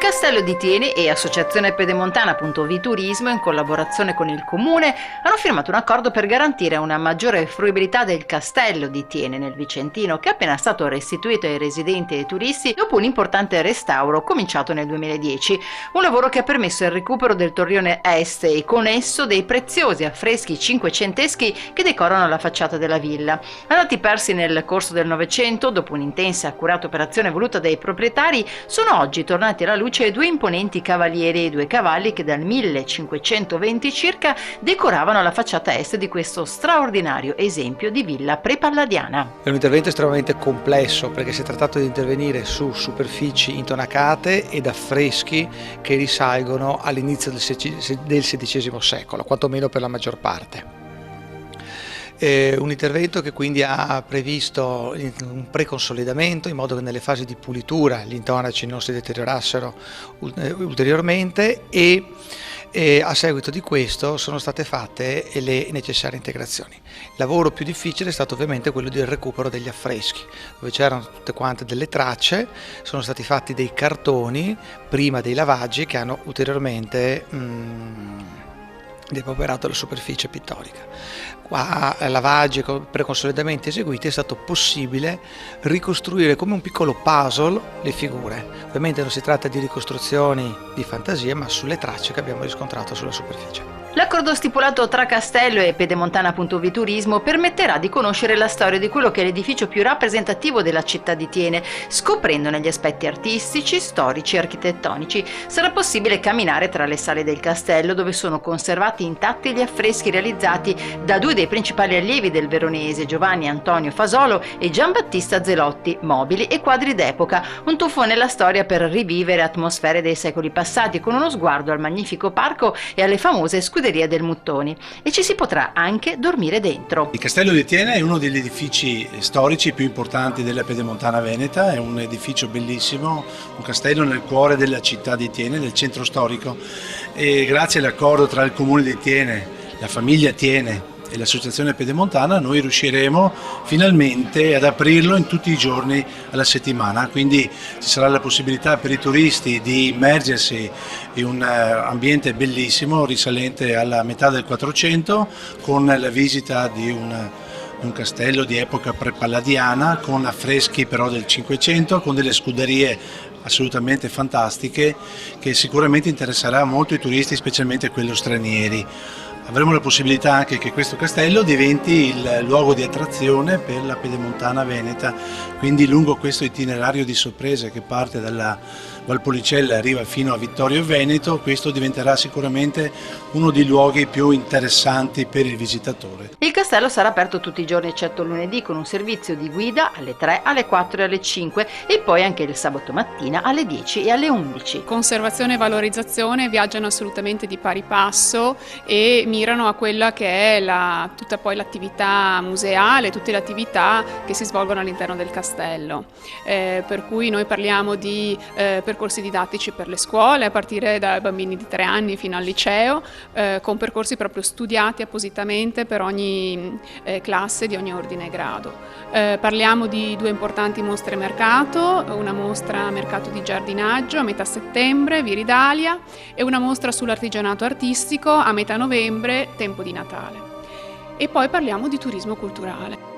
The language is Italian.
Castello di Tiene e Associazione Pedemontana.vi Turismo, in collaborazione con il Comune, hanno firmato un accordo per garantire una maggiore fruibilità del Castello di Tiene nel Vicentino, che è appena stato restituito ai residenti e ai turisti dopo un importante restauro cominciato nel 2010. Un lavoro che ha permesso il recupero del torrione est e con esso dei preziosi affreschi cinquecenteschi che decorano la facciata della villa. Andati persi nel corso del Novecento, dopo un'intensa e accurata operazione voluta dai proprietari, sono oggi tornati alla luce due imponenti cavalieri e due cavalli che dal 1520 circa decoravano la facciata est di questo straordinario esempio di villa prepalladiana. È un intervento estremamente complesso perché si è trattato di intervenire su superfici intonacate ed affreschi che risalgono all'inizio del XVI secolo, quantomeno per la maggior parte. Un intervento che quindi ha previsto un preconsolidamento in modo che nelle fasi di pulitura gli intonaci non si deteriorassero ulteriormente e a seguito di questo sono state fatte le necessarie integrazioni. Il lavoro più difficile è stato ovviamente quello del recupero degli affreschi, dove c'erano tutte quante delle tracce, sono stati fatti dei cartoni prima dei lavaggi che hanno ulteriormente depauperato la superficie pittorica. Qua lavaggi e preconsolidamenti eseguiti è stato possibile ricostruire come un piccolo puzzle le figure. Ovviamente non si tratta di ricostruzioni di fantasia, ma sulle tracce che abbiamo riscontrato sulla superficie. L'accordo stipulato tra Castello e Pedemontana.vi Turismo permetterà di conoscere la storia di quello che è l'edificio più rappresentativo della città di Tiene, scoprendone gli aspetti artistici, storici e architettonici. Sarà possibile camminare tra le sale del castello, dove sono conservati intatti gli affreschi realizzati da due dei principali allievi del veronese, Giovanni Antonio Fasolo e Giambattista Zelotti, mobili e quadri d'epoca, un tuffo nella storia per rivivere atmosfere dei secoli passati, con uno sguardo al magnifico parco e alle famose scuderie del Muttoni, e ci si potrà anche dormire dentro. Il Castello di Tiene è uno degli edifici storici più importanti della Pedemontana Veneta, è un edificio bellissimo, un castello nel cuore della città di Tiene, del centro storico, e grazie all'accordo tra il Comune di Tiene, la famiglia Tiene e l'Associazione Pedemontana noi riusciremo finalmente ad aprirlo in tutti i giorni alla settimana, quindi ci sarà la possibilità per i turisti di immergersi in un ambiente bellissimo risalente alla metà del 400 con la visita di un castello di epoca prepalladiana con affreschi però del 500, con delle scuderie assolutamente fantastiche che sicuramente interesserà molto i turisti, specialmente quelli stranieri. Avremo la possibilità anche che questo castello diventi il luogo di attrazione per la Pedemontana Veneta, quindi lungo questo itinerario di sorprese che parte dalla Valpolicella e arriva fino a Vittorio Veneto, questo diventerà sicuramente uno dei luoghi più interessanti per il visitatore. Il castello sarà aperto tutti i giorni eccetto lunedì, con un servizio di guida alle 3, alle 4 e alle 5 e poi anche il sabato mattina alle 10 e alle 11. Conservazione e valorizzazione viaggiano assolutamente di pari passo e mirano a quella che è tutta poi l'attività museale, tutte le attività che si svolgono all'interno del castello. Per cui noi parliamo di percorsi didattici per le scuole, a partire dai bambini di 3 anni fino al liceo, con percorsi proprio studiati appositamente per ogni classe di ogni ordine e grado. Parliamo di 2 importanti mostre mercato, una mostra mercato di giardinaggio a metà settembre, Viridalia, e una mostra sull'artigianato artistico a metà novembre, tempo di Natale. E poi parliamo di turismo culturale.